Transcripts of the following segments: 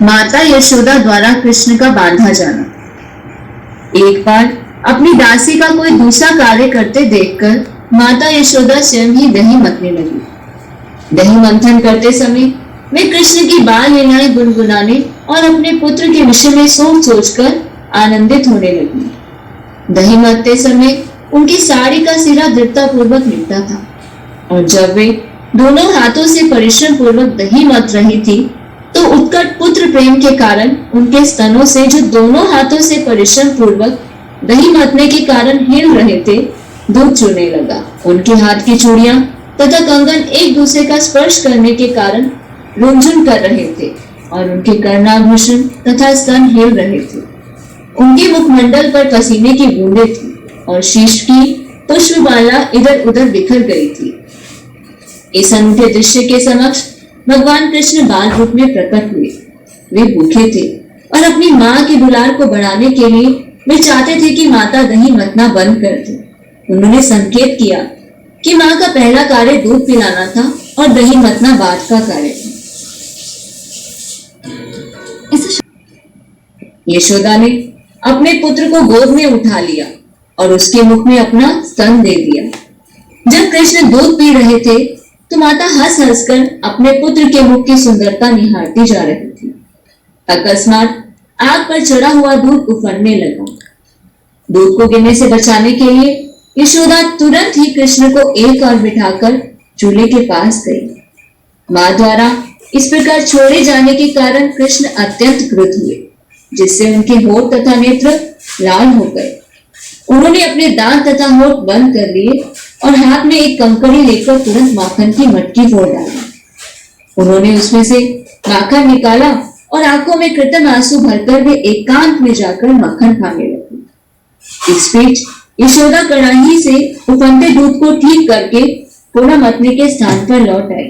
माता यशोदा द्वारा कृष्ण का बांधा जाना। एक बार अपनी दासी का कोई दूसरा कार्य करते देखकर माता यशोदा स्वयं ही दही मथने लगी। दही मंथन करते समय वे कृष्ण की बाल लीलाएं गुनगुनाने और अपने पुत्र के विषय में सोच सोचकर आनंदित होने लगी। दही मथते समय उनकी साड़ी का सिरा दृढ़ता पूर्वक निकटा था और जब वे दोनों हाथों से परिश्रम पूर्वक दही मथ रही थी तो उत्कट पुत्र प्रेम के कारण उनके स्तनों से, जो दोनों हाथों से परिश्रम पूर्वक दही मथने के कारण हिल रहे थे, दूध चूने लगा। उनके हाथ की चूड़ियां तथा कंगन एक दूसरे का स्पर्श करने के कारण रुंझुन कर रहे थे और उनके कर्णाभूषण तथा स्तन हिल रहे थे। उनके मुखमंडल पर पसीने की बूंदें थी और शीश की पुष्पमाला इधर उधर बिखर गई थी। इस अनूठे दृश्य के समक्ष भगवान कृष्ण बाल रूप में प्रकट हुए। वे भूखे थे और अपनी माँ के दुलार को बढ़ाने के लिए वे चाहते थे कि माता दही मथना बंद कर दे। उन्होंने संकेत किया कि माँ का पहला कार्य दूध पिलाना था और दही मथना बाद का कार्य था। यशोदा ने अपने पुत्र को गोद में उठा लिया और उसके मुख में अपना स्तन दे दिया। जब कृष्ण दूध पी रहे थे तो माता हंस हंसकर अपने पुत्र के मुख की सुंदरता निहारती जा रही थी। अकस्मात आग पर चढ़ा हुआ दूध उफरने लगा। दूध को गिरने से बचाने के लिए यशोदा तुरंत ही कृष्ण को एक और बिठाकर चूल्हे के पास गई। मां द्वारा इस प्रकार छोड़े जाने के कारण कृष्ण अत्यंत क्रुद्ध हुए, जिससे उनके होठ तथा नेत्र लाल हो गए। उन्होंने अपने दांत तथा होठ बंद कर लिए और हाथ में एक कंकड़ी लेकर तुरंत माखन की मटकी फोड़ डाली। उन्होंने उसमें से माखन निकाला और आंखों में कृत्रिम आंसू भरकर वे एकांत में जाकर मक्खन खाने लगी। इस बीच यशोदा कड़ाही से उफनते दूध को ठीक करके पुनः मथने के स्थान पर लौट आई।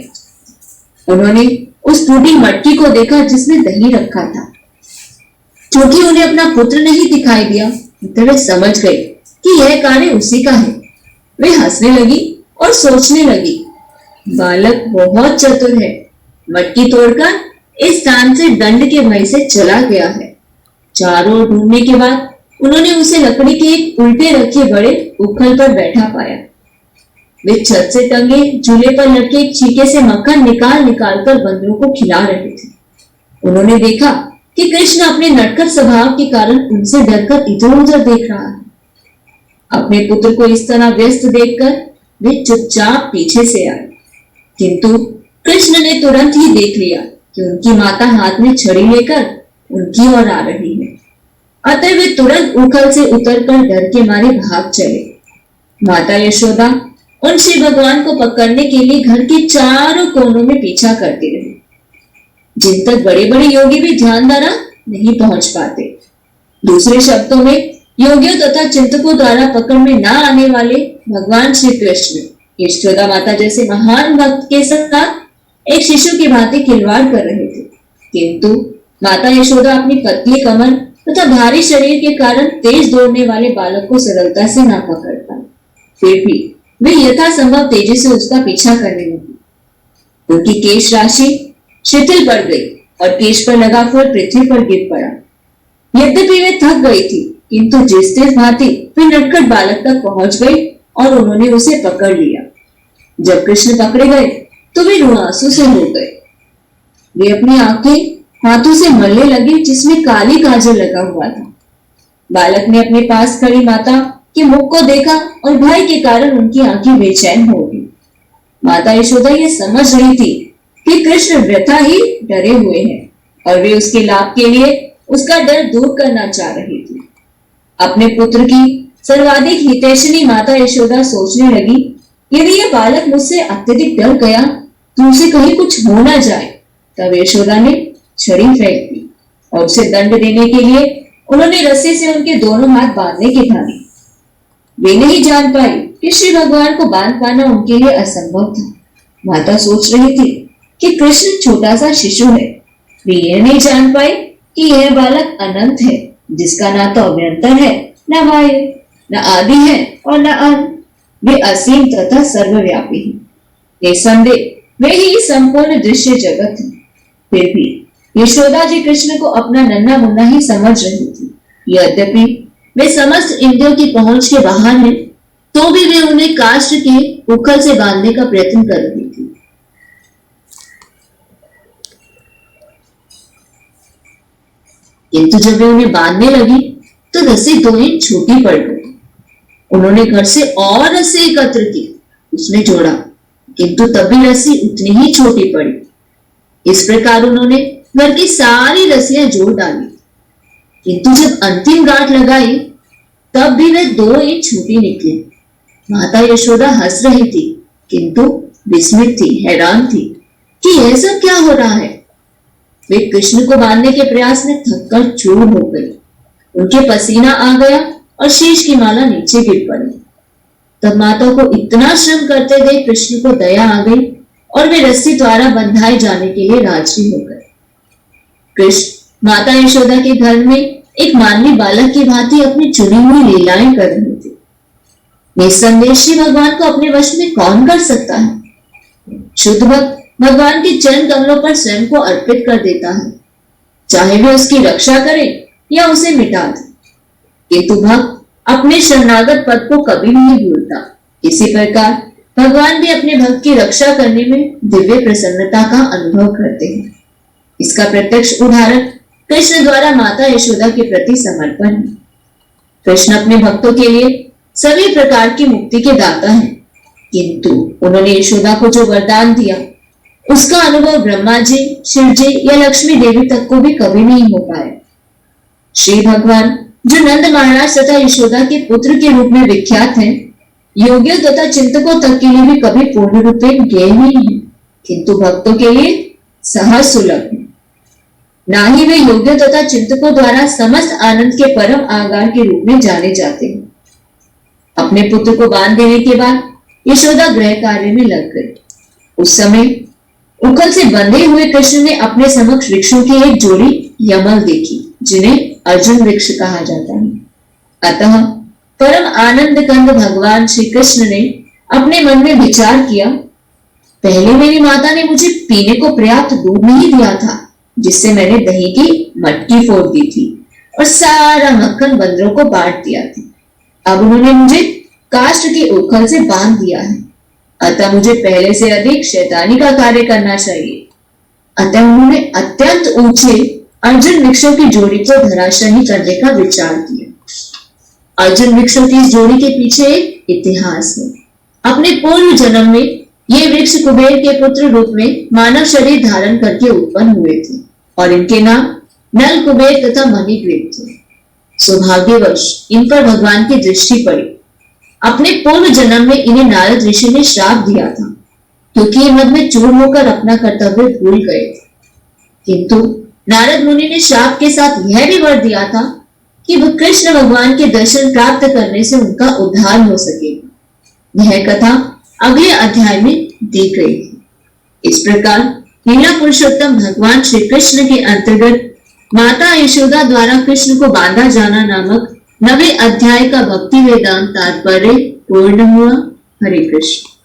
उन्होंने उस टूटी मटकी को देखा जिसमें दही रखा था। क्योंकि उन्हें अपना पुत्र नहीं दिखाई दिया तो वे समझ गए कि यह कार्य उसी का है। वे हंसने लगी और सोचने लगी, बालक बहुत चतुर है, मटकी तोड़कर इस स्थान से दंड के भय से चला गया है। चारों ओर ढूंढने के बाद उन्होंने उसे लकड़ी के एक उल्टे रखे बड़े उखल पर बैठा पाया। वे छत से टंगे झूले पर लटके एक छीके से मक्खन निकाल निकाल कर बंदरों को खिला रहे थे। उन्होंने देखा कि कृष्ण अपने नटखट स्वभाव के कारण उनसे डरकर इधर उधर देख रहा है। अपने पुत्र को इस तरह व्यस्त देखकर वे चुपचाप पीछे से आए, किंतु कृष्ण ने तुरंत ही देख लिया कि उनकी माता हाथ में छड़ी लेकर उनकी ओर आ रही है। अतः वे तुरंत उखल से उतरकर डर के मारे भाग चले। माता यशोदा उन श्री भगवान को पकड़ने के लिए घर के चारों कोनों में पीछा करती रही, जिन तक बड़े बड़े योगी भी ध्यान द्वारा नहीं पहुंच पाते। दूसरे शब्दों में योगियों तथा चिंतकों द्वारा पकड़ में न आने वाले भगवान श्री कृष्ण यशोदा माता जैसे महान भक्त के साथ एक शिशु की भांति खिलवाड़ कर रहे थे, किंतु माता यशोदा अपनी पतली कमर तथा भारी शरीर के कारण तेज दौड़ने वाले बालक को सरलता से न पकड़ पाए। फिर भी वे यथासंभव तेजी से उसका पीछा करने लगी। उनकी केश राशि शिथिल पड़ गई और केश पर लगा फूल पृथ्वी पर गिर पड़ा। यद्यपि वे थक गई थी, किंतु जिस भांति वे नटखट बालक तक पहुंच गई और उन्होंने उसे पकड़ लिया। जब कृष्ण पकड़े गए तो वे रुआंसू से हो गए। वे अपनी आंखें हाथों से मलने लगे जिसमें काली काजल लगा हुआ था। बालक ने अपने पास खड़ी माता के मुख को देखा और भय के कारण उनकी आंखें बेचैन हो गई। माता यशोदा ये समझ रही थी कि कृष्ण व्यथा ही डरे हुए हैं और वे उसके लाभ के लिए उसका डर दूर करना चाह रही थी। अपने पुत्र की सर्वाधिक हितैषिणी माता यशोदा सोचने लगी, यदि यह बालक मुझसे अत्यधिक डर गया तो उसे कहीं कुछ हो न जाए। तब यशोदा ने छड़ी फेंक दी और उसे दंड देने के लिए उन्होंने रस्सी से उनके दोनों हाथ बांधने की ठानी। वे नहीं जान पाई कि श्री भगवान को बांध पाना उनके लिए असंभव था। माता सोच रही थी कि कृष्ण छोटा सा शिशु है। वे यह नहीं जान पाई कि यह बालक अनंत है, जिसका ना तो अभ्यंतर है, न बाह्य, न आदि है और न अंत। वे असीम तथा सर्वव्यापी हैं। निसंदेह वे ही संपूर्ण दृश्य जगत है। फिर भी यशोदा जी कृष्ण को अपना नन्हा मुन्ना ही समझ रही थी। यद्यपि वे समस्त इंद्रियों की पहुंच के बाहर हैं, तो भी वे उन्हें काष्ठ के उखल से बांधने का प्रयत्न कर रही थी। किंतु जब वे उन्हें बांधने लगी तो रस्सी 2 इंच छोटी पड़ गई। उन्होंने घर से और रस्सी एकत्र की, उसमें जोड़ा, किंतु तब भी रस्सी उतनी ही छोटी पड़ी। इस प्रकार उन्होंने घर की सारी रस्सियां जोड़ डाली, किंतु जब अंतिम गांठ लगाई तब भी वह 2 इंच छोटी निकली। माता यशोदा हंस रही थी, किंतु विस्मित थी, हैरान थी कि यह सब क्या हो रहा है। वे कृष्ण को बांधने के प्रयास में थककर चूर हो गई। उनके पसीना आ गया और शीश की माला नीचे गिर पड़ी। तब माता को इतना श्रम करते देख कृष्ण को दया आ गई और वे रस्सी द्वारा बंधाए जाने के लिए राजी हो गए। कृष्ण माता यशोदा के घर में एक मानवी बालक की भांति अपनी चुनी हुई लीलाएं कर रहे थे। निस्संदेह श्री भगवान को अपने वश में कौन कर सकता है। शुद्ध भक्त भगवान के चरण कमलों पर स्वयं को अर्पित कर देता है, चाहे वे उसकी रक्षा करे या उसे मिटा दे। किंतु भक्त अपने शरणागत पद को कभी नहीं भूलता। इसी प्रकार भगवान भी अपने भक्त की रक्षा करने में दिव्य प्रसन्नता का अनुभव करते हैं। इसका प्रत्यक्ष उदाहरण कृष्ण द्वारा माता यशोदा के प्रति समर्पण है। कृष्ण अपने भक्तों के लिए सभी प्रकार की मुक्ति के दाता हैं, किंतु उन्होंने यशोदा को जो वरदान दिया उसका अनुभव ब्रह्मा जी, शिव जी या लक्ष्मी देवी तक को भी कभी नहीं हो पाया। श्री भगवान जो नंद महाराज तथा यशोदा के पुत्र के रूप में विख्यात हैं, योगियों तथा चिंतकों तक के लिए भी कभी पूर्ण रूप में ज्ञेय नहीं है, किंतु भक्तों के लिए सहज सुलभ है। ना ही वे योगियों तथा चिंतकों द्वारा समस्त आनंद के परम आगार के रूप में जाने जाते हैं। अपने पुत्र को बांध देने के बाद यशोदा गृह कार्य में लग गई। उस समय उखल से बंधे हुए कृष्ण ने अपने समक्ष वृक्षों की एक जोड़ी यमल देखी, जिन्हें अर्जुन वृक्ष कहा जाता है। अतः परम आनंद कंद भगवान श्री कृष्ण ने अपने मन में विचार किया, पहले मेरी माता ने मुझे पीने को पर्याप्त दूध नहीं दिया था, जिससे मैंने दही की मटकी फोड़ दी थी और सारा मक्खन बंदरों को बांट दिया था। अब उन्होंने मुझे काष्ठ के उखल से बांध दिया है, अतः मुझे पहले से अधिक शैतानी का कार्य करना चाहिए। अतः उन्होंने अत्यंत ऊंचे अर्जुन वृक्षों की जोड़ी को धराशायी करने का विचार किया। अर्जुन वृक्षों की इस जोड़ी के पीछे एक इतिहास है। अपने पूर्व जन्म में ये वृक्ष कुबेर के पुत्र रूप में मानव शरीर धारण करके उत्पन्न हुए थे और इनके नाम नल, कुबेर तथा मणिग्रीव थे। सौभाग्यवश इन पर भगवान की दृष्टि पड़ी। अपने पूर्व जन्म में इन्हें नारद ऋषि ने श्राप दिया था, क्योंकि ये मद में चूर होकर अपना कर्तव्य भूल गए थे। किंतु नारद मुनि ने श्राप के साथ यह भी वर दिया था कि वह कृष्ण भगवान के दर्शन प्राप्त करने से उनका उद्धार हो सकेगा। यह कथा अगले अध्याय में दी गई है। इस प्रकार लीला पुरुषोत्तम भगवान श्री कृष्ण के अंतर्गत माता यशोदा द्वारा कृष्ण को बांधा जाना नामक 9वें अध्याय का भक्ति वेदांत तात्पर्य पूर्ण हुआ। हरे कृष्ण।